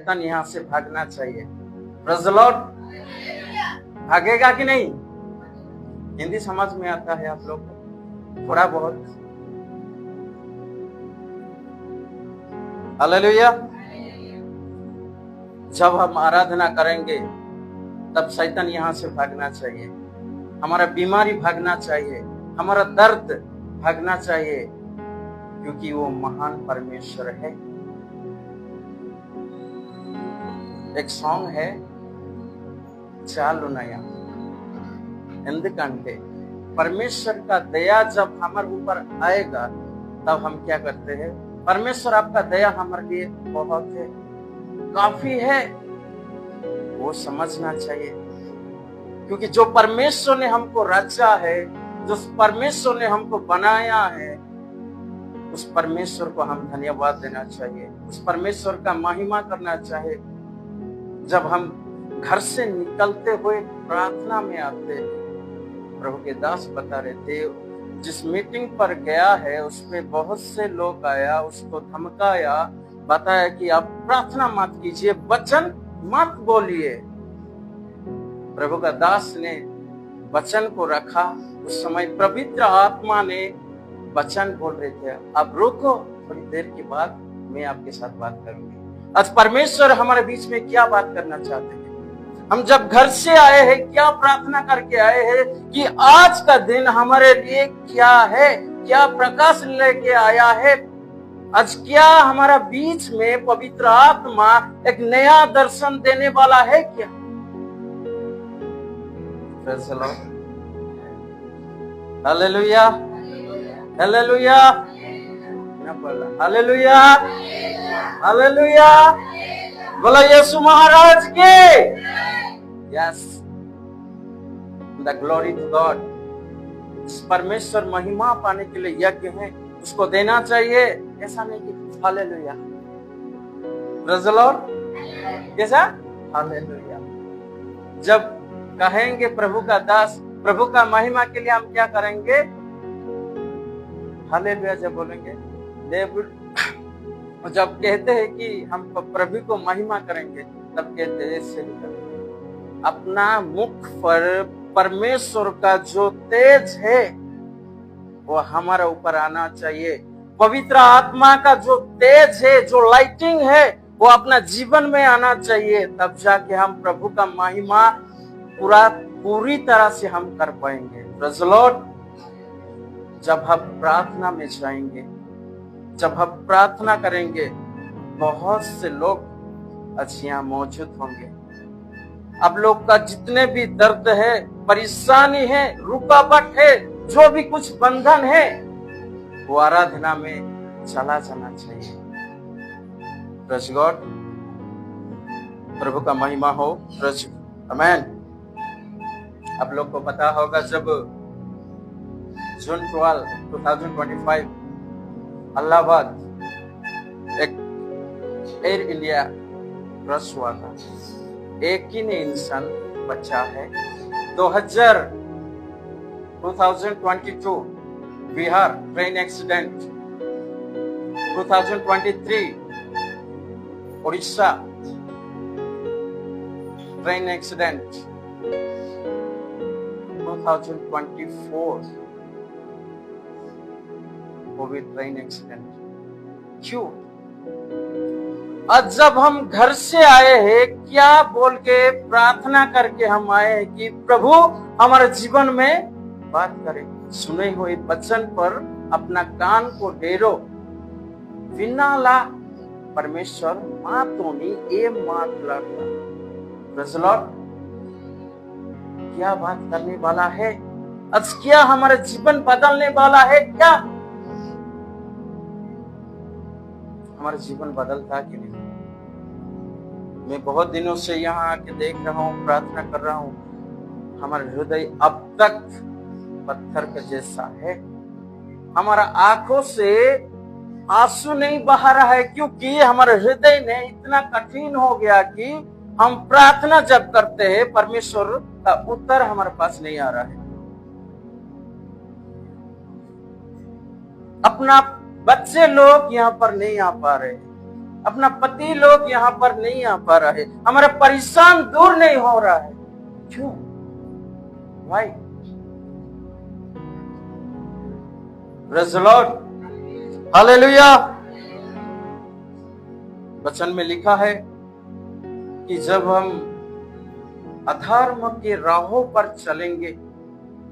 शैतान यहाँ से भागना चाहिए। Praise the Lord. भागेगा कि नहीं? हिंदी समझ में आता है आप लोग को थोड़ा बहुत? हालेलुया। जब हम आराधना करेंगे तब शैतान यहाँ से भागना चाहिए, हमारा बीमारी भागना चाहिए, हमारा दर्द भागना चाहिए, क्योंकि वो महान परमेश्वर है। एक सॉन्ग है, चालू नया ఎందుకంటే परमेश्वर का दया जब हमारे ऊपर आएगा तब हम क्या करते हैं? परमेश्वर आपका दया हमारे लिए बहुत है, काफी है, वो समझना चाहिए। क्योंकि जो परमेश्वर ने हमको रचा है, जो परमेश्वर ने हमको बनाया है, उस परमेश्वर को हम धन्यवाद देना चाहिए, उस परमेश्वर का महिमा करना चाहिए। जब हम घर से निकलते हुए प्रार्थना में आते, प्रभु के दास बता रहे थे, जिस मीटिंग पर गया है उस पे बहुत से लोग आया, उसको धमकाया, बताया कि आप प्रार्थना मत कीजिए, वचन मत बोलिए। प्रभु का दास ने वचन को रखा। उस समय पवित्र आत्मा ने वचन बोल रहे थे, अब रुको, थोड़ी देर के बाद मैं आपके साथ बात करूंगी। आज परमेश्वर हमारे बीच में क्या बात करना चाहते हैं? हम जब घर से आए हैं, क्या प्रार्थना करके आए हैं कि आज का दिन हमारे लिए क्या है, क्या प्रकाश लेके आया है, आज क्या हमारा बीच में पवित्र आत्मा एक नया दर्शन देने वाला है क्या? हालेलुया, हालेलुया, हालेलुया, हालेलुया, बोला यीशु महाराज के। Yes, the glory to God। इस परमेश्वर महिमा पाने के लिए यज्ञ है, उसको देना चाहिए। ऐसा नहीं कि हालेलुया, प्रेज़ द लॉर्ड, कैसा हालेलुया। जब कहेंगे प्रभु का दास, प्रभु का महिमा के लिए हम क्या करेंगे? हालेलुया जब बोलेंगे, जब कहते हैं कि हम प्रभु को महिमा करेंगे, तब कहते हैं ऐसे ही करेंगे। अपना मुख पर परमेश्वर का जो तेज है वो हमारे ऊपर आना चाहिए। पवित्र आत्मा का जो तेज है, जो लाइटिंग है, वो अपना जीवन में आना चाहिए। तब जाके हम प्रभु का महिमा पूरी तरह से हम कर पाएंगे। Praise the Lord. जब हम प्रार्थना में जाएंगे, जब हम प्रार्थना करेंगे, बहुत से लोग आज यहाँ मौजूद होंगे। आप लोग का जितने भी दर्द है, परेशानी है, रुकावट है, जो भी कुछ बंधन है, वो आराधना में चला जाना चाहिए। Praise God. प्रभु का महिमा हो। प्रेज़ आमेन। आप लोग को पता होगा, जब जून 12, 2025 इलाहाबाद एक एयर इंडिया क्रैश हुआ था। एक ही ने इंसान बचा है। 2022 Bihar train accident, 2023 Orissa train accident, 2024 Covid train accident. क्यों? आज जब हम घर से आए हैं, क्या बोल के प्रार्थना करके हम आए हैं कि प्रभु हमारे जीवन में बात करें। सुने हुए वचन पर अपना कान को डेरो। विनाला परमेश्वर मातोनी ए मात लड़ता। Praise the Lord. क्या बात करने वाला है आज? क्या हमारा जीवन बदलने वाला है क्या? हमारा जीवन बदलता कि नहीं? मैं बहुत दिनों से यहाँ आके देख रहा हूँ, प्रार्थना कर रहा हूँ, हमारा हृदय अब तक पत्थर का जैसा है। हमारा आंखों से आंसू नहीं बहा रहा है, क्योंकि हमारे हृदय ने इतना कठिन हो गया कि हम प्रार्थना जब करते हैं, परमेश्वर का उत्तर हमारे पास नहीं आ रहा है। अपना बच्चे लोग यहाँ पर नहीं आ पा रहे, अपना पति लोग यहाँ पर नहीं आ पा रहे, हमारा परेशान दूर नहीं हो रहा है। क्यों? भाई प्रेज़ द लॉर्ड, हालेलुया। वचन में लिखा है कि जब हम अधर्म के राहों पर चलेंगे,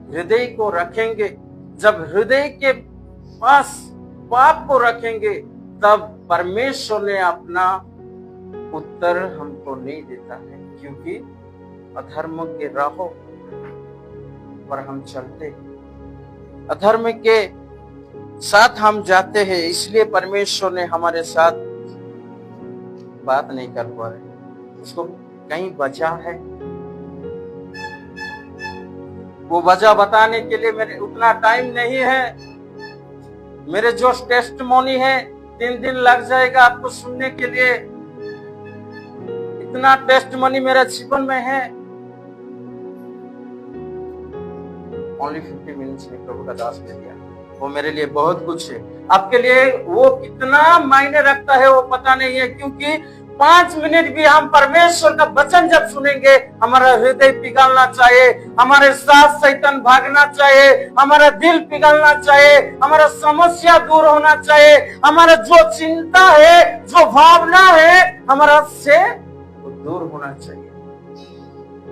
हृदय को रखेंगे, जब हृदय के पास पाप को रखेंगे, तब परमेश्वर ने अपना उत्तर हमको नहीं देता है, क्योंकि अधर्म के राहों पर हम चलते हैं, अधर्म के साथ हम जाते हैं, इसलिए परमेश्वर ने हमारे साथ बात नहीं कर पा रहे। उसको कहीं वजह है, वो वजह बताने के लिए मेरे उतना टाइम नहीं है। मेरे जो टेस्टिमोनी है 3 दिन लग जाएगा आपको सुनने के लिए, इतना टेस्टिमोनी मेरे जीवन में है। ओनली 50 मिनट्स में प्रभु का दास दे दिया, वो मेरे लिए बहुत कुछ है। आपके लिए वो कितना मायने रखता है वो पता नहीं है, क्योंकि 5 मिनट भी हम परमेश्वर का वचन जब सुनेंगे, हमारा हृदय पिघलना चाहिए, हमारे साथ शैतान भागना चाहिए, हमारा दिल पिघलना चाहिए, हमारा समस्या दूर होना चाहिए, हमारा जो चिंता है, जो भावना है, हमारा से वो दूर होना चाहिए।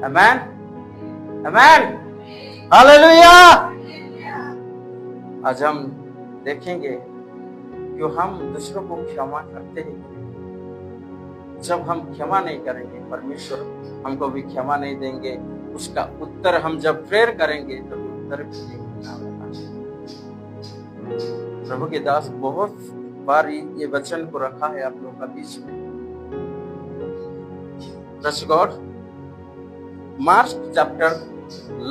आमेन, आमेन, हालेलुया। आज हम देखेंगे कि हम दूसरों को क्षमा करते हैं। जब हम क्षमा नहीं करेंगे, परमेश्वर हमको भी क्षमा नहीं देंगे। उसका उत्तर हम जब प्रेयर करेंगे तो उत्तर भी नहीं मिलना। प्रभु के दास बहुत बार ये वचन को रखा है आप लोगों का बीच में। Praise God. Mark chapter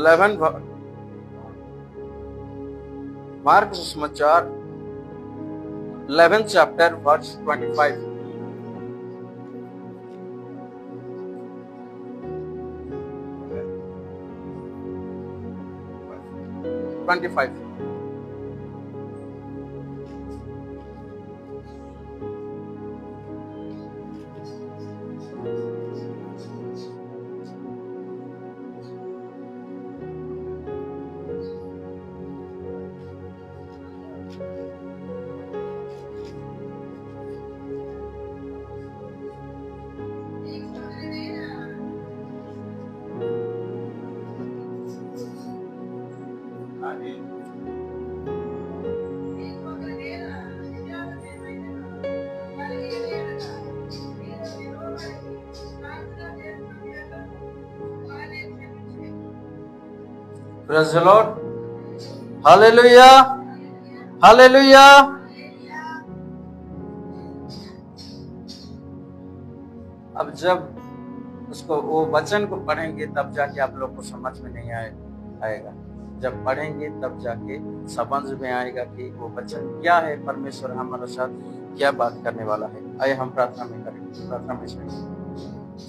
11, mark सुसमाचार 11 chapter verse 25। Praise the Lord. Hallelujah. Hallelujah. अब जब उसको वो वचन को पढ़ेंगे तब जाके आप लोग को समझ में नहीं आएगा। जब पढ़ेंगे तब जाके समझ में आएगा कि वो वचन क्या है, परमेश्वर हमारे साथ क्या बात करने वाला है। आइए हम प्रार्थना में करेंगे। प्रार्थना में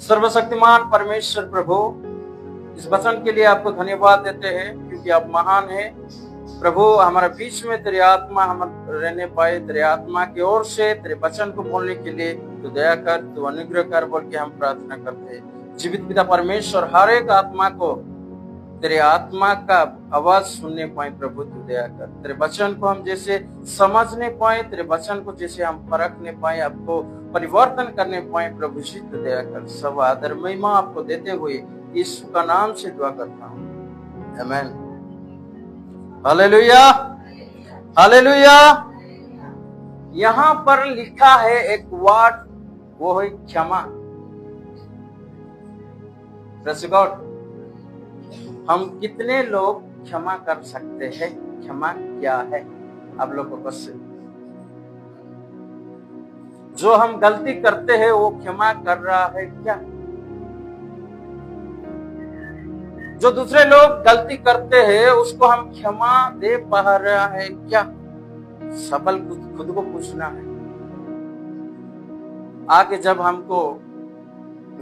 सर्वशक्तिमान परमेश्वर प्रभु, इस वचन के लिए आपको धन्यवाद देते हैं क्योंकि आप महान हैं। प्रभु, हमारे बीच में तेरी आत्मा हम रहने पाए, तेरे आत्मा की ओर से तेरे वचन को बोलने के लिए तू दया कर, तू अनुग्रह कर बोल के हम प्रार्थना करते हैं। जीवित पिता परमेश्वर, हर एक आत्मा को तेरे आत्मा का आवाज सुनने पाए प्रभु, तू दया कर। तेरे वचन को हम जैसे समझने पाए, तेरे वचन को जैसे हम परखने पाए, आपको परिवर्तन करने पाए प्रभु जी, तू दया कर। सब आदर महिमा आपको देते हुए यीशु का नाम से दुआ करता हूँ, आमीन। Hallelujah, hallelujah. यहाँ पर लिखा है एक वर्ड, वो है क्षमा। Praise God. हम कितने लोग क्षमा कर सकते हैं? क्षमा क्या है? आप लोग को क्वेश्चन। जो हम गलती करते हैं वो क्षमा कर रहा है क्या? जो दूसरे लोग गलती करते हैं उसको हम क्षमा दे पा रहा है क्या? सवाल खुद को पूछना है। आगे जब हमको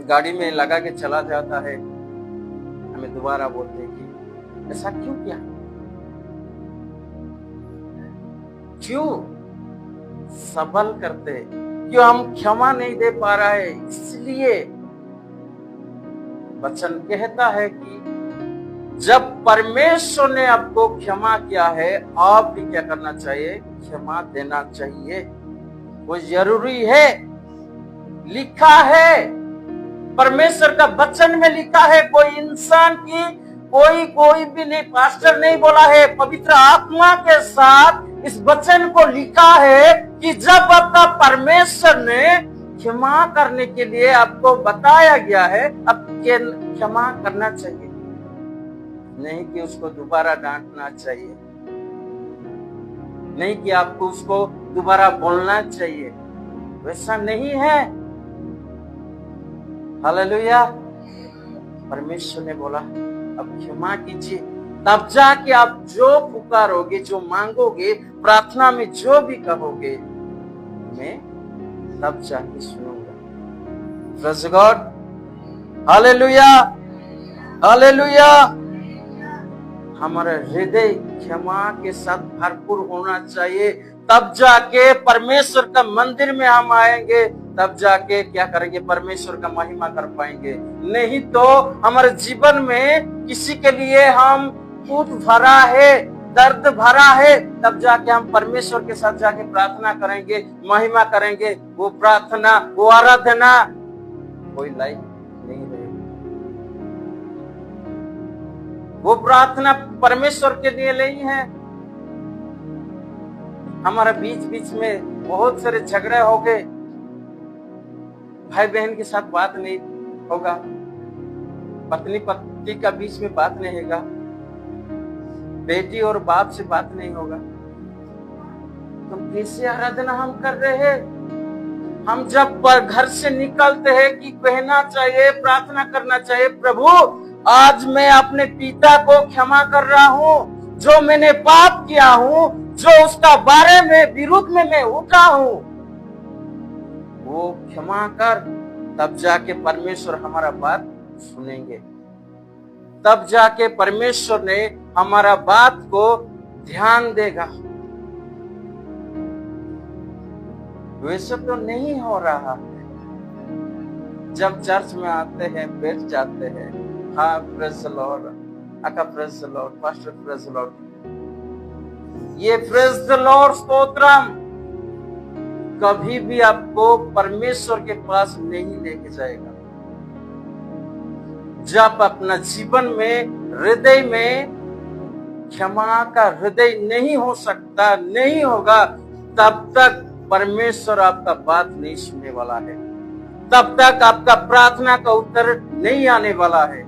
गाड़ी में लगा के चला जाता है, हमें दोबारा बोलते हैं कि ऐसा क्यों किया, क्यों? सवाल करते क्यों हम क्षमा नहीं दे पा रहे? इसलिए वचन कहता है कि जब परमेश्वर ने आपको क्षमा किया है, आप भी क्या करना चाहिए? क्षमा देना चाहिए। वो जरूरी है, लिखा है, परमेश्वर का वचन में लिखा है। कोई इंसान की कोई भी नहीं, पास्टर नहीं बोला है, पवित्र आत्मा के साथ इस वचन को लिखा है कि जब आपका परमेश्वर ने क्षमा करने के लिए आपको बताया गया है, अब क्षमा करना चाहिए, नहीं कि उसको दोबारा डांटना चाहिए, नहीं कि आपको उसको दोबारा बोलना चाहिए। वैसा नहीं है। हालेलुया। परमेश्वर ने बोला अब क्षमा कीजिए, तब जाके आप जो पुकारोगे, जो मांगोगे, प्रार्थना में जो भी कहोगे, मैं तब जाके सुनूंगा। Praise God. Hallelujah, hallelujah. हमारा हृदय क्षमा के साथ भरपूर होना चाहिए, तब जाके परमेश्वर का मंदिर में हम आएंगे, तब जाके क्या करेंगे? परमेश्वर का महिमा कर पाएंगे। नहीं तो हमारे जीवन में किसी के लिए हम कूट भरा है, दर्द भरा है, तब जाके हम परमेश्वर के साथ जाके प्रार्थना करेंगे, महिमा करेंगे। वो प्रार्थना, वो आराधना कोई लाइक नहीं रहेगी। वो प्रार्थना परमेश्वर के लिए नहीं है। हमारा बीच बीच में बहुत सारे झगड़े हो गए, भाई बहन के साथ बात नहीं होगा, पत्नी पति का बीच में बात नहीं होगा, बेटी और बाप से बात नहीं होगा, तो कैसे आराधना हम कर रहे हैं? हम जब घर से निकलते हैं कि कहना चाहिए, प्रार्थना करना चाहिए, प्रभु आज मैं अपने पिता को क्षमा कर रहा हूँ, जो मैंने पाप किया हूँ, जो उसका बारे में विरुद्ध में मैं उठा हूँ, वो क्षमा कर। तब जाके परमेश्वर हमारा बात सुनेंगे, तब जाके परमेश्वर ने हमारा बात को ध्यान देगा। वैसे तो नहीं हो रहा है। जब चर्च में आते हैं, बैठ जाते हैं, हाँ प्रेज़ द लॉर्ड, आका praise the Lord, pastor praise the Lord, ये प्रेज़ द लॉर्ड स्तोत्रम कभी भी आपको परमेश्वर के पास नहीं लेके जाएगा। जब अपना जीवन में, हृदय में क्षमा का हृदय नहीं हो सकता, नहीं होगा, तब तक परमेश्वर आपका बात नहीं सुनने वाला है, तब तक आपका प्रार्थना का उत्तर नहीं आने वाला है।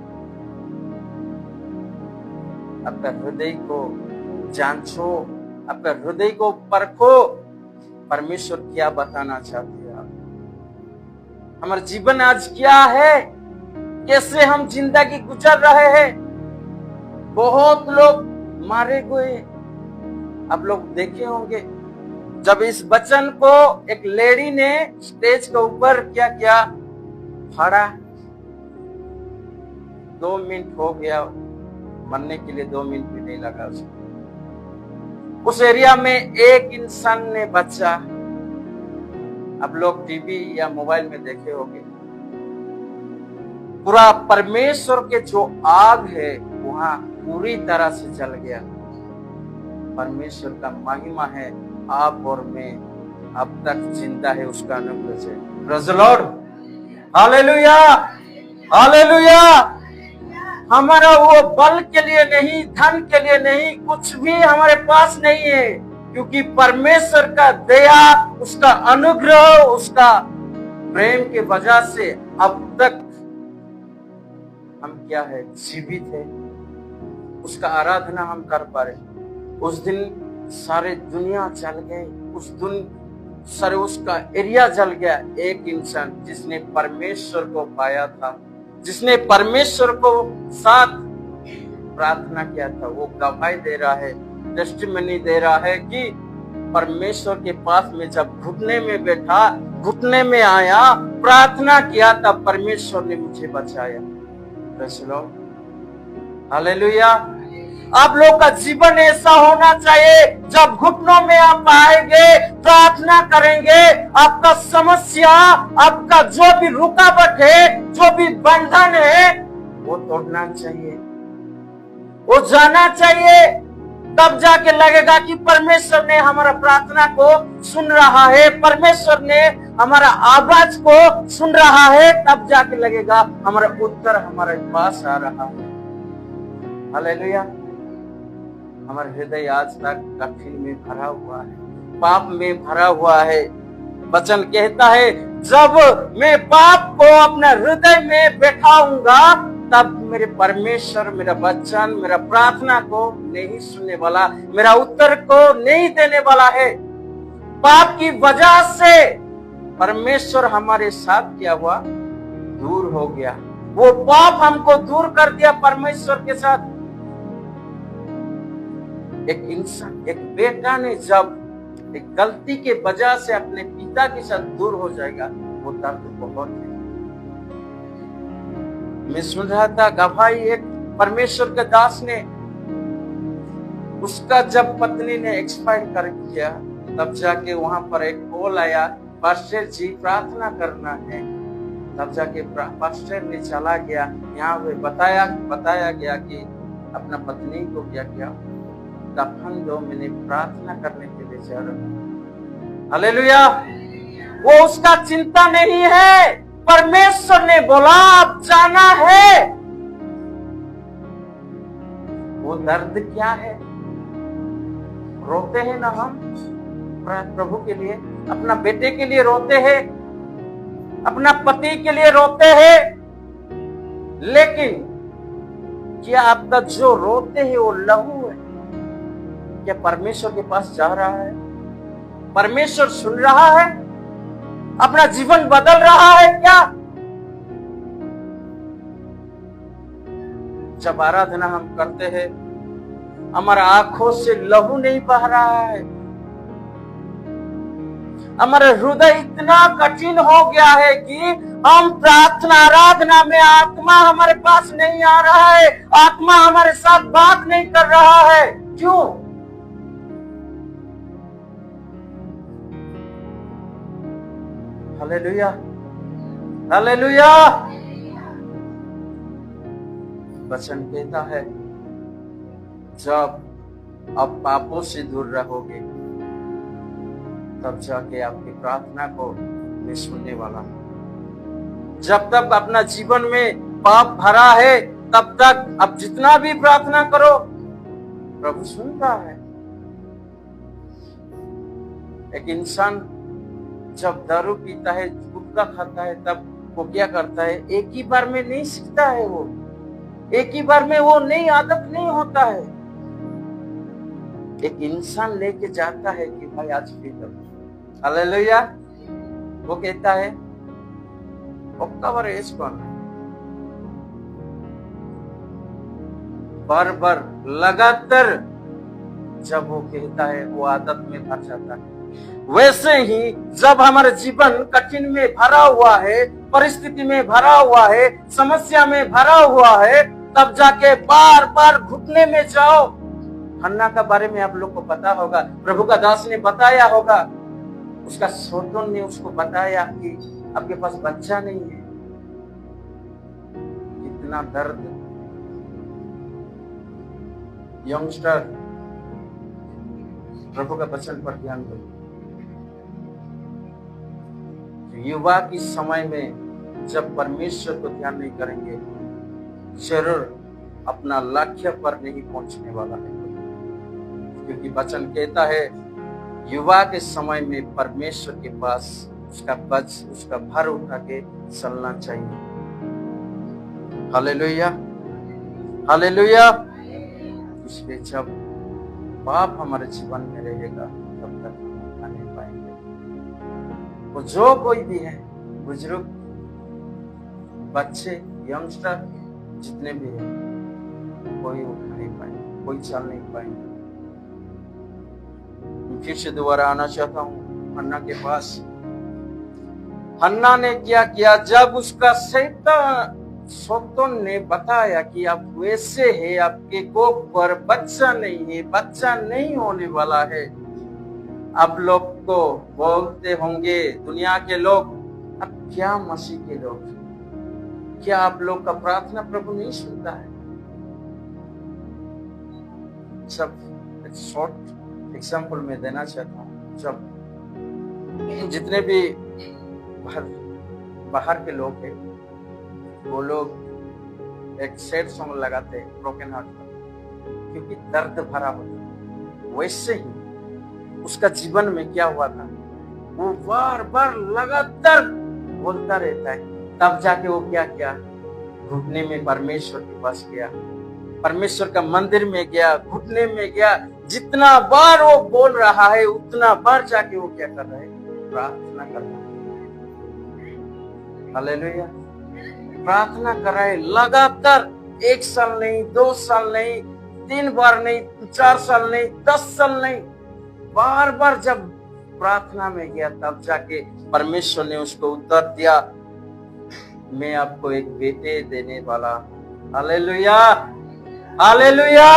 आपका हृदय को जांचो, आपका हृदय को परखो, परमेश्वर क्या बताना चाहते हैं आप? हमारा जीवन आज क्या है? कैसे हम जिंदगी गुजर रहे हैं? बहुत लोग मारे गए, आप लोग देखे होंगे। जब इस वचन को एक लेडी ने स्टेज के ऊपर क्या किया, फाड़ा, 2 मिनट हो गया, मरने के लिए 2 मिनट भी नहीं लगा उसको। उस एरिया में एक इंसान ने बचा। आप लोग टीवी या मोबाइल में देखे होंगे, पूरा परमेश्वर के जो आग है वहां पूरी तरह से जल गया। परमेश्वर का महिमा है, आप और मैं अब तक जिंदा है उसका अनुग्रह से। Praise the lord, hallelujah, hallelujah. हमारा वो बल के लिए नहीं, धन के लिए नहीं, कुछ भी हमारे पास नहीं है, क्योंकि परमेश्वर का दया, उसका अनुग्रह, उसका प्रेम के वजह से अब तक हम क्या है, जीवित है। उसका आराधना हम कर पा रहे। उस दिन सारे दुनिया जल गए, उस दिन सारे उसका एरिया जल गया। एक इंसान जिसने परमेश्वर को पाया था, जिसने परमेश्वर को साथ प्रार्थना किया था, वो गवाही दे रहा है, टेस्टिमनी दे रहा है कि परमेश्वर के पास में जब घुटने में बैठा, घुटने में आया, प्रार्थना किया, तब परमेश्वर ने मुझे बचाया। प्रेज़ द लॉर्ड, हालेलुया, आप लोग का जीवन ऐसा होना चाहिए, जब घुटनों में आप आएंगे, प्रार्थना करेंगे, आपका समस्या, आपका जो भी रुकावट है, जो भी बंधन है, वो तोड़ना चाहिए, वो जाना चाहिए। तब जाके लगेगा कि परमेश्वर ने हमारा प्रार्थना को सुन रहा है, परमेश्वर ने हमारा आवाज को सुन रहा है। तब जाके लगेगा हमारा उत्तर हमारे पास आ रहा है। हालेलुया। हमारा हृदय आज तक कठिन में भरा हुआ है, पाप में भरा हुआ है। वचन कहता है, जब मैं पाप को अपना हृदय में बैठाऊंगा, तब मेरे परमेश्वर मेरा वचन, मेरा प्रार्थना को नहीं सुनने वाला, मेरा उत्तर को नहीं देने वाला है। पाप की वजह से परमेश्वर हमारे साथ क्या हुआ? दूर हो गया। वो पाप हमको दूर कर दिया परमेश्वर के साथ। एक इंसान, एक बेटा ने जब एक गलती के वजह से अपने पिता के साथ दूर हो जाएगा, वो दर्द बहुत है। मैं सुन रहा था गवाही, एक परमेश्वर के दास ने, उसका जब पत्नी ने एक्सपायर कर दिया, तब जाके वहां पर एक कॉल आया, पास्टर जी प्रार्थना करना है। तब जाके पास्टर ने चला गया, यहाँ पे बताया गया कि अपना पत्नी को क्या किया, दफन दो, मैंने प्रार्थना करने के लिए जा रहा हूं। हालेलुया। वो उसका चिंता नहीं है, परमेश्वर ने बोला अब जाना है। वो दर्द क्या है? रोते हैं ना हम प्रभु के लिए, अपना बेटे के लिए रोते हैं, अपना पति के लिए रोते हैं, लेकिन क्या आपका जो रोते हैं वो लहू है? क्या परमेश्वर के पास जा रहा है? परमेश्वर सुन रहा है? अपना जीवन बदल रहा है क्या? जब आराधना हम करते हैं, हमारा आंखों से लहू नहीं बह रहा है, हमारा हृदय इतना कठिन हो गया है कि हम प्रार्थना आराधना में आत्मा हमारे पास नहीं आ रहा है, आत्मा हमारे साथ बात नहीं कर रहा है। क्यों? Hallelujah, hallelujah. वचन कहता है, जब आप पापों से दूर रहोगे, तब जाके आपकी प्रार्थना को मैं सुनने वाला हूं। जब तक अपना जीवन में पाप भरा है, तब तक आप जितना भी प्रार्थना करो, प्रभु सुन रहा है। एक इंसान जब दारू पीता है, गुटखा खाता है, तब वो क्या करता है? एक ही बार में नहीं सीखता है, वो एक ही बार में वो नई आदत नहीं होता है। एक इंसान लेके जाता है कि भाई आज पी लो। हालेलुया। वो कहता है ఒక్కవర్ వేసుకోండి, बार बार लगातार जब वो कहता है, वो आदत में भर जाता है। वैसे ही जब हमारा जीवन कठिन में भरा हुआ है, परिस्थिति में भरा हुआ है, समस्या में भरा हुआ है, तब जाके बार बार घुटने में जाओ। हन्ना का बारे में आप लोग को पता होगा, प्रभु का दास ने बताया होगा, उसका सोतन ने उसको बताया कि आपके पास बच्चा नहीं है। कितना दर्द। यंगस्टर, प्रभु का वचन पर ध्यान दो। युवा की समय में जब परमेश्वर को ध्यान नहीं करेंगे, जरूर अपना लक्ष्य पर नहीं पहुंचने वाला है। क्योंकि वचन कहता है, युवा के समय में परमेश्वर के पास उसका भर उठा के चलना चाहिए। Hallelujah, hallelujah. इसलिए जब पाप हमारे जीवन में रहेगा, तब तक हम नहीं पाएंगे। वो जो कोई भी है, बुजुर्ग, बच्चे, यंगस्टर, जितने भी हैं, कोई उठ नहीं पाएंगे, कोई चल नहीं पाएंगे। फिर से दोबारा आना चाहता हूँ हन्ना के पास। हन्ना ने क्या किया? जब उसका शैतान शैतान ने बताया कि आप वैसे है, आपके कोख पर बच्चा नहीं है, बच्चा नहीं होने वाला है। आप लोग को बोलते होंगे दुनिया के लोग, अब क्या मसीह के लोग, क्या आप लोग का प्रार्थना प्रभु नहीं सुनता है? सब एक शॉर्ट एग्जाम्पल में देना चाहता हूँ। जब जितने भी बाहर के लोग हैं, वो लोग एक सैड सॉन्ग लगाते हैं ब्रोकन हार्ट पर, क्योंकि दर्द भरा होता है। वैसे ही उसका जीवन में क्या हुआ था, वो बार बार लगातार बोलता रहता है। तब जाके वो क्या किया, घुटने में परमेश्वर के पास गया, परमेश्वर का मंदिर में गया, घुटने में गया। जितना बार वो बोल रहा है उतना बार जाके वो क्या कर रहा है, प्रार्थना कर रहा है। हालेलुया, प्रार्थना कर रहा है लगातार। 1 साल नहीं, 2 साल नहीं, 3 बार नहीं, 4 साल नहीं, 10 साल नहीं, बार बार जब प्रार्थना में गया तब जाके परमेश्वर ने उसको उत्तर दिया, मैं आपको एक बेटे देने वाला हूं। Hallelujah, hallelujah.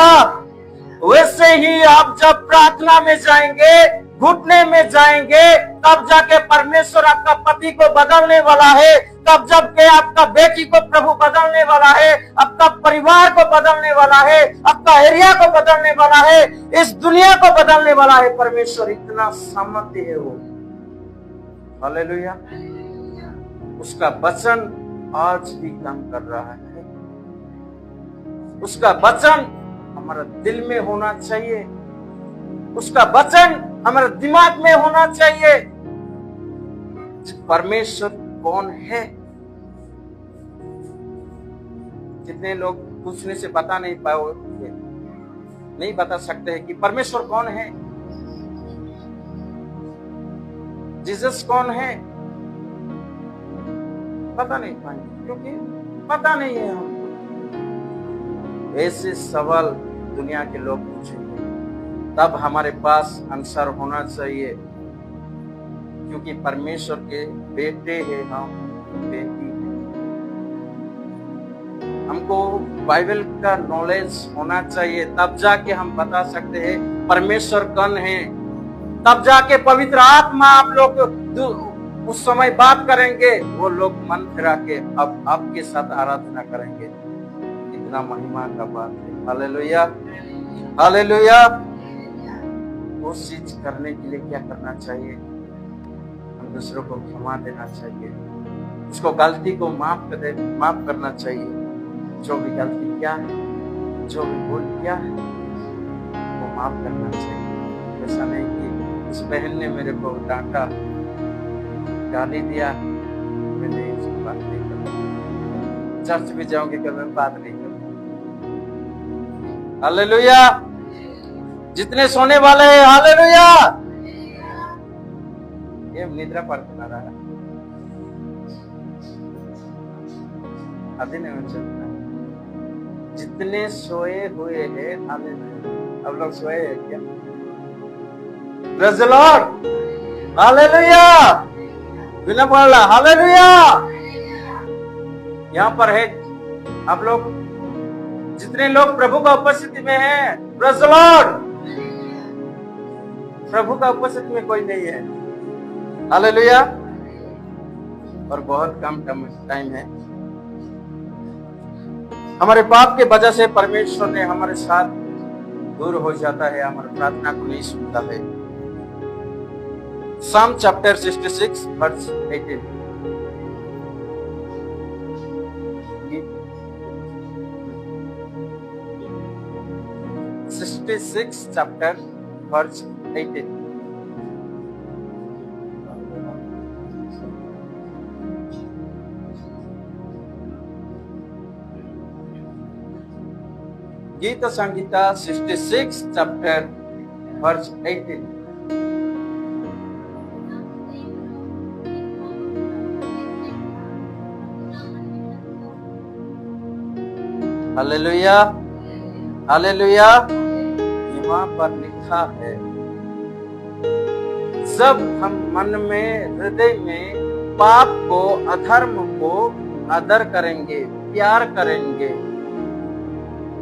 वैसे ही आप जब प्रार्थना में जाएंगे, घुटने में जाएंगे, तब जाके परमेश्वर आपका पति को बदलने वाला है, तब जब के आपका बेटी को प्रभु बदलने वाला है, आपका परिवार को बदलने वाला है, आपका एरिया को बदलने वाला है, इस दुनिया को बदलने वाला है। परमेश्वर इतना सामर्थ्य है वो। हालेलुया। उसका वचन आज भी काम कर रहा है। उसका वचन हमारा दिल में होना चाहिए, उसका वचन हमारे दिमाग में होना चाहिए। परमेश्वर कौन है? जितने लोग पूछने से बता नहीं पाए, नहीं बता सकते हैं कि परमेश्वर कौन है, जीसस कौन है, पता नहीं पाएंगे, क्योंकि पता नहीं है हमको। ऐसे सवाल दुनिया के लोग पूछेंगे, तब हमारे पास आंसर होना चाहिए, क्योंकि परमेश्वर के बेटे हैं हम, बेटी हैं। हमको बाइबल का नॉलेज होना चाहिए, तब जाके हम बता सकते हैं परमेश्वर कौन है। तब जाके पवित्र आत्मा आप लोग उस समय बात करेंगे, वो लोग मन फिरा के अब आपके साथ आराधना करेंगे। इतना महिमा का बात है। Hallelujah, hallelujah. वो चीज करने के लिए क्या करना चाहिए, हम दूसरों को क्षमा देना चाहिए, उसको गलती को माफ करना चाहिए। जो भी गलती क्या है, जो भी भूल क्या है, वो माफ करना चाहिए। ऐसा नहीं कि उस बहन ने मेरे को डांटा, गाली दिया, मैंने इसकी बात नहीं करूँ, चर्च भी जाऊंगी कभी मैं बात नहीं करूँ। हालेलुया। जितने सोने वाले हैं, हालेलुया। ये निद्रा पर बना रहा है, अभी नहीं चलता। जितने सोए हुए हैं, हालेलुया। अब लोग सोए हैं क्या? Praise the lord, hallelujah. बिना बोला हालेलुया। यहाँ पर है आप लोग, जितने लोग प्रभु का उपस्थिति में हैं, प्रेज़ द लॉर्ड। प्रभु का उपस्थिति में कोई नहीं है, हालेलुया। और बहुत कम टाइम है। हमारे पाप के वजह से परमेश्वर ने हमारे साथ दूर हो जाता है, हमारी प्रार्थना को नहीं सुनता है। Psalm chapter 66 verse 18. 66 chapter verse 18. गीत Sangeeta 66 chapter verse 18. Hallelujah, hallelujah. यहाँ पर लिखा है, जब हम मन में, हृदय में पाप को, अधर्म को आदर करेंगे, प्यार करेंगे,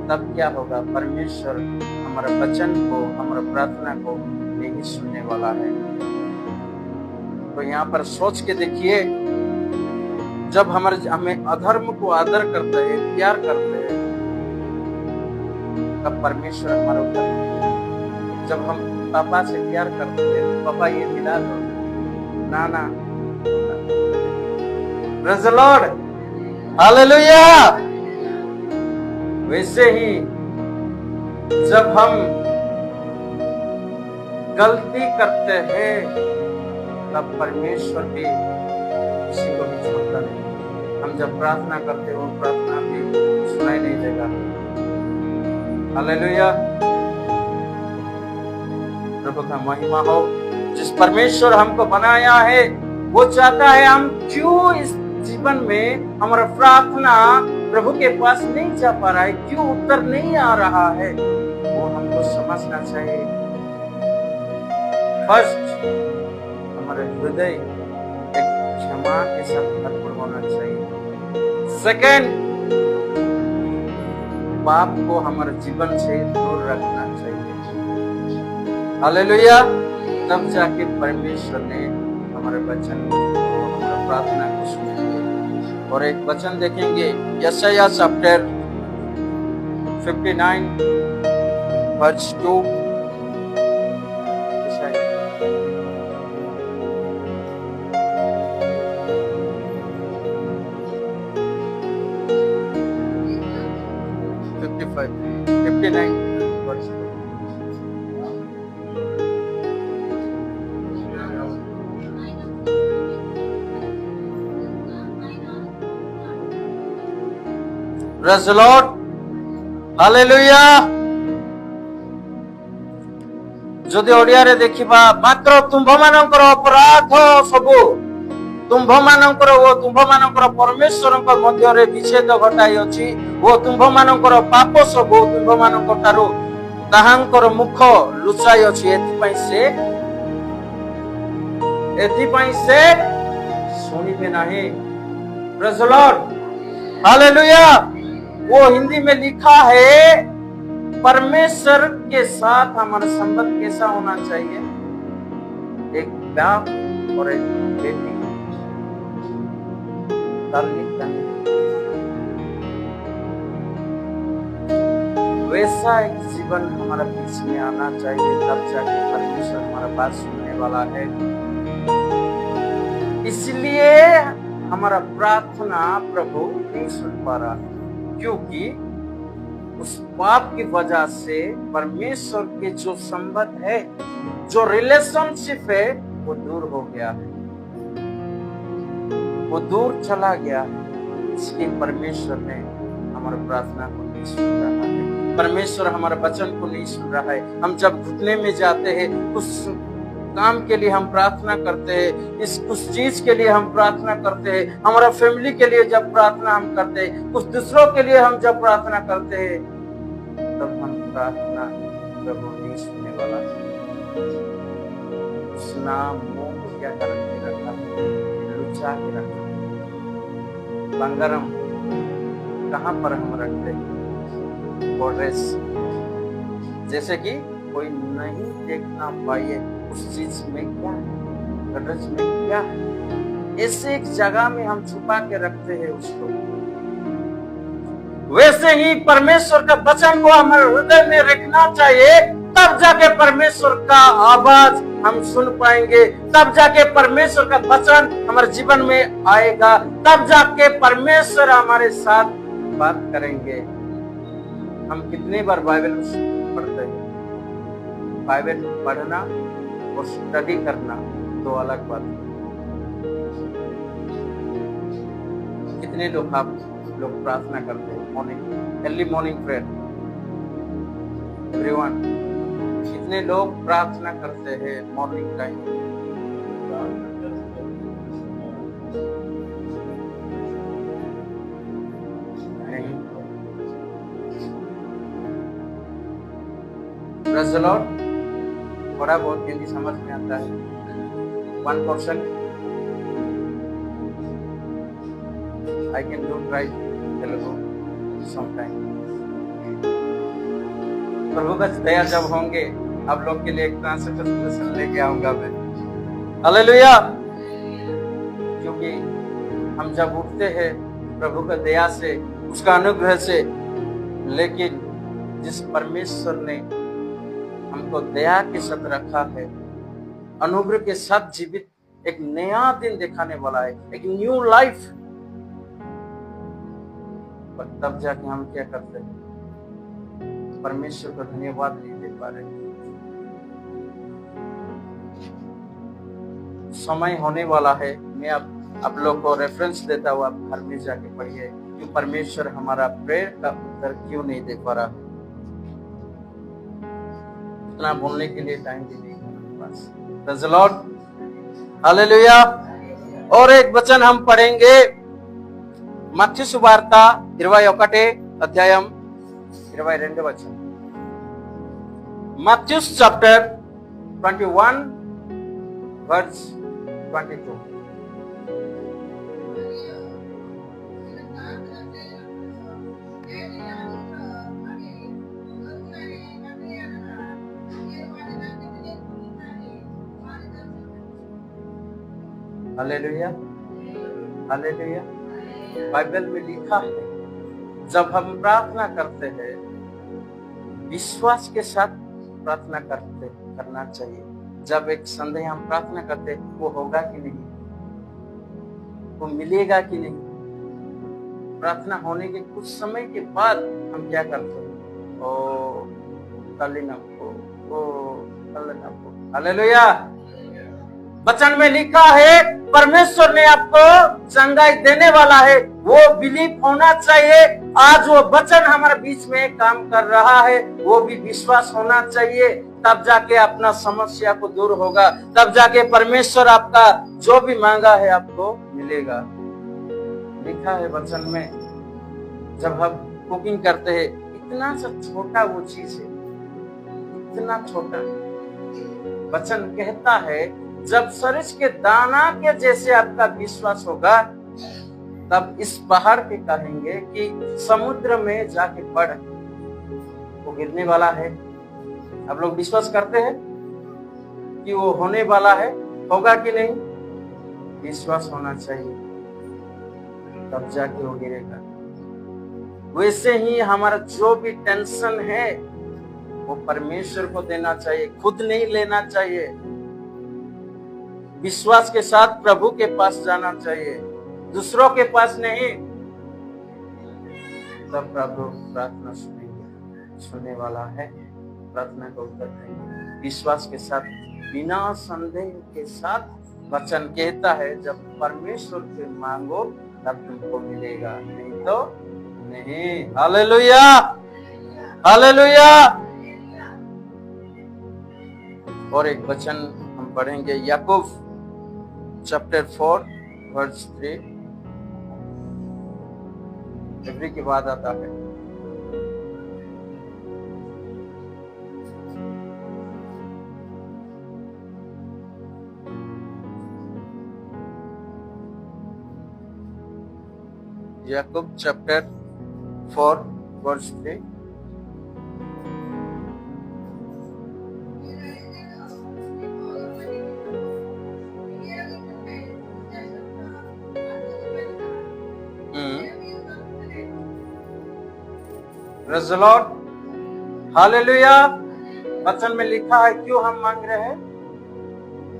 तब क्या होगा? परमेश्वर हमारे वचन को, हमारे प्रार्थना को नहीं सुनने वाला है। तो यहाँ पर सोच के देखिए, जब हमें अधर्म को आदर करते हैं, प्यार करते हैं, तब परमेश्वर हमारे ऊपर, जब हम पापा से प्यार करते हैं, पापा ये मिला दो, ना ना, प्रेज़ द लॉर्ड, हालेलुया। वैसे ही जब हम गलती करते हैं, तब परमेश्वर भी किसी को भी छोड़ता नहीं। हम जब प्रार्थना करते हैं, वो प्रार्थना भी सुनाई नहीं देगा। हालेलुया, प्रभु का महिमा हो। जिस परमेश्वर हमको बनाया है, वो चाहता है हम क्यों इस जीवन में हमारा प्रार्थना प्रभु के पास नहीं जा पा रहा है, क्यों उत्तर नहीं आ रहा है, वो हमको समझना चाहिए। फर्स्ट, हमारे हृदय एक क्षमा के साथ भरपूर होना चाहिए। सेकंड, पाप को हमारे जीवन से दूर रखना चाहिए। हालेलुया। तब जाके परमेश्वर ने हमारे वचन को, हमारे प्रार्थना को सुने। और एक वचन देखेंगे, यशायाह chapter 59 verse 2। Praise the Lord, Hallelujah। যদি ওড়িয়ারে ଦେଖିବା, ମାତ୍ର ତୁମ୍ଭମାନଙ୍କର ଅପରାଧ ସବୁ ତୁମ୍ଭମାନଙ୍କର ଓ ତୁମ୍ଭମାନଙ୍କର ପରମେଶ୍ୱରଙ୍କ ମଧ୍ୟରେ ବିଚ୍ଛେଦ ଘଟାଇଅଛି, ଓ ତୁମ୍ଭମାନଙ୍କର ପାପ ସବୁ ତୁମ୍ଭମାନଙ୍କ ଠାରୁ ତାହାଙ୍କର ମୁଖ ଲୁଚାଇଅଛି। ଏଥିପାଇଁ ସେ ଶୁଣିବେ ନାହିଁ। Praise the Lord, Hallelujah। वो हिंदी में लिखा है, परमेश्वर के साथ हमारा संबंध कैसा होना चाहिए? एक बाप और एक बेटी, वैसा एक जीवन हमारा बीच में आना चाहिए, तब जाके परमेश्वर हमारा बात सुनने वाला है। इसलिए हमारा प्रार्थना प्रभु नहीं सुन पा रहा, क्योंकि उस पाप की वजह से परमेश्वर के जो संबंध है, जो रिलेशनशिप है, वो दूर हो गया है, वो दूर चला गया है। इसलिए परमेश्वर ने हमारी प्रार्थना को नहीं सुन रहा है, परमेश्वर हमारे वचन को नहीं सुन रहा है। हम जब घुटने में जाते हैं, उस काम के लिए हम प्रार्थना करते हैं, उस चीज के लिए हम प्रार्थना करते हैं, हमारा फैमिली के लिए जब प्रार्थना हम करते हैं, कुछ दूसरों के लिए हम जब प्रार्थना करते हैं, तब हम प्रार्थना प्रभु नहीं सुनने वाला। सुना मुंह को क्या करके रखा, लुचा के रखा। बंगारम कहाँ पर हम रखते हैं? बॉर्डर्स, जैसे कि कोई नहीं देखना पाए उस चीज में क्या है, गडज में क्या है, ऐसे एक जगह में हम छुपा के रखते हैं उसको। वैसे ही परमेश्वर का वचन को हमारे हृदय में रखना चाहिए, तब जाके परमेश्वर का आवाज हम सुन पाएंगे, तब जाके परमेश्वर का वचन हमारे जीवन में आएगा, तब जाके परमेश्वर हमारे साथ बात करेंगे। हम कितनी बार बाइबल पढ़ते हैं? बाइबल पढ़ना और स्टडी करना दो अलग बात है। कितने लोग आप लोग प्रार्थना करते हैं morning, early morning prayer? Everyone, कितने लोग प्रार्थना करते हैं मॉर्निंग टाइम? नहीं। Praise the Lord. थोड़ा बहुत हिंदी समझ में आता है, 1%। I can do right Telugu sometime. प्रभु का दया जब होंगे आप लोग के लिए एक ट्रांसलेशन लेके आऊंगा मैं। हालेलुया। क्योंकि हम जब उठते हैं प्रभु का दया से, उसका अनुग्रह से, लेकिन जिस परमेश्वर ने हमको दया के साथ रखा है, अनुग्रह के साथ जीवित एक नया दिन दिखाने वाला है, एक न्यू लाइफ, पर तब जाके हम क्या करते हैं? परमेश्वर को धन्यवाद नहीं दे पा रहे। समय होने वाला है, मैं आप लोग को रेफरेंस देता हूँ, आप घर में जाके पढ़िए कि परमेश्वर हमारा प्रेयर का उत्तर क्यों नहीं दे पा रहा। इतना बोलने के लिए टाइम भी नहीं हमारे पास। Praise the lord, hallelujah. और एक वचन हम पढ़ेंगे, मत्ती सुवार्ता 21 अध्याయం 22 वचन। Matthew chapter 21 verse 22। Hallelujah, hallelujah. Bible में लिखा है जब हम प्रार्थना करते हैं विश्वास के साथ प्रार्थना करना चाहिए। जब एक संदेह हम प्रार्थना करते वो होगा कि नहीं, वो मिलेगा कि नहीं, प्रार्थना होने के कुछ समय के बाद हम क्या करते हैं? ओ कल न को। हालेलुया। वचन में लिखा है परमेश्वर ने आपको चंगाई देने वाला है, वो बिलीव होना चाहिए। आज वो वचन हमारे बीच में काम कर रहा है, वो भी विश्वास होना चाहिए। तब जाके अपना समस्या को दूर होगा, तब जाके परमेश्वर आपका जो भी मांगा है आपको मिलेगा। लिखा है वचन में, जब हम कुकिंग करते हैं, इतना सा छोटा वो चीज है, इतना छोटा। वचन कहता है जब सरिस के दाना के जैसे आपका विश्वास होगा, तब इस पहाड़ पे कहेंगे कि समुद्र में जाके पड़, वो गिरने वाला है। आप लोग विश्वास करते हैं कि वो होने वाला है? होगा कि नहीं? विश्वास होना चाहिए, तब जाके वो गिरेगा। वैसे ही हमारा जो भी टेंशन है वो परमेश्वर को देना चाहिए, खुद नहीं लेना चाहिए। विश्वास के साथ प्रभु के पास जाना चाहिए, दूसरों के पास नहीं। तब प्रभु प्रार्थना सुनने वाला है, प्रार्थना का उत्तर देंगे। विश्वास के साथ, बिना संदेह के साथ वचन कहता है जब परमेश्वर से मांगो तब तुमको मिलेगा, नहीं तो नहीं। Hallelujah, hallelujah. और एक वचन हम पढ़ेंगे, याकूब चैप्टर 4 वर्स 3। इब्री के बाद आता है। याकूब chapter 4 verse 3। Praise the lord, hallelujah. वचन में लिखा है क्यों हम मांग रहे हैं?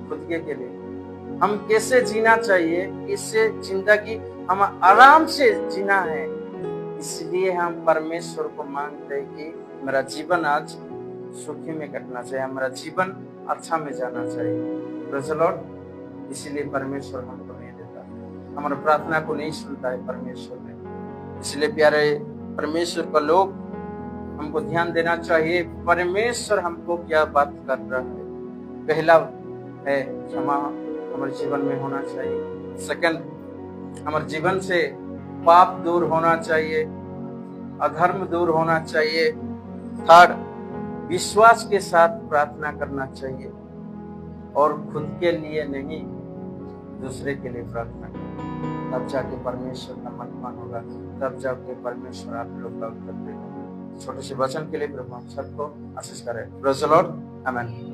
खुद के लिए। हम कैसे जीना चाहिए, इससे जिंदगी हम आराम से जीना है, इसलिए हम परमेश्वर को मांगते हैं कि मेरा जीवन आज सुखी में कटना चाहिए, हमारा जीवन अच्छा में जाना चाहिए। Praise the Lord. इसीलिए परमेश्वर हमको नहीं देता, हमारा प्रार्थना को नहीं सुनता है परमेश्वर ने। इसलिए प्यारे परमेश्वर का लोग, हमको ध्यान देना चाहिए परमेश्वर हमको क्या बात कर रहा है। पहला है क्षमा हमारे जीवन में होना चाहिए। सेकंड, हमारे जीवन से पाप दूर होना चाहिए, अधर्म दूर होना चाहिए। थर्ड, विश्वास के साथ प्रार्थना करना चाहिए और खुद के लिए नहीं, दूसरे के लिए प्रार्थना करना। तब जाके परमेश्वर का महिमा होगा, तब जाके परमेश्वर आप लोग का उत्तर देगा। छोटे से वचन के लिए प्रभु हम सबको आशीष करें। प्रेज़ द लॉर्ड, आमीन।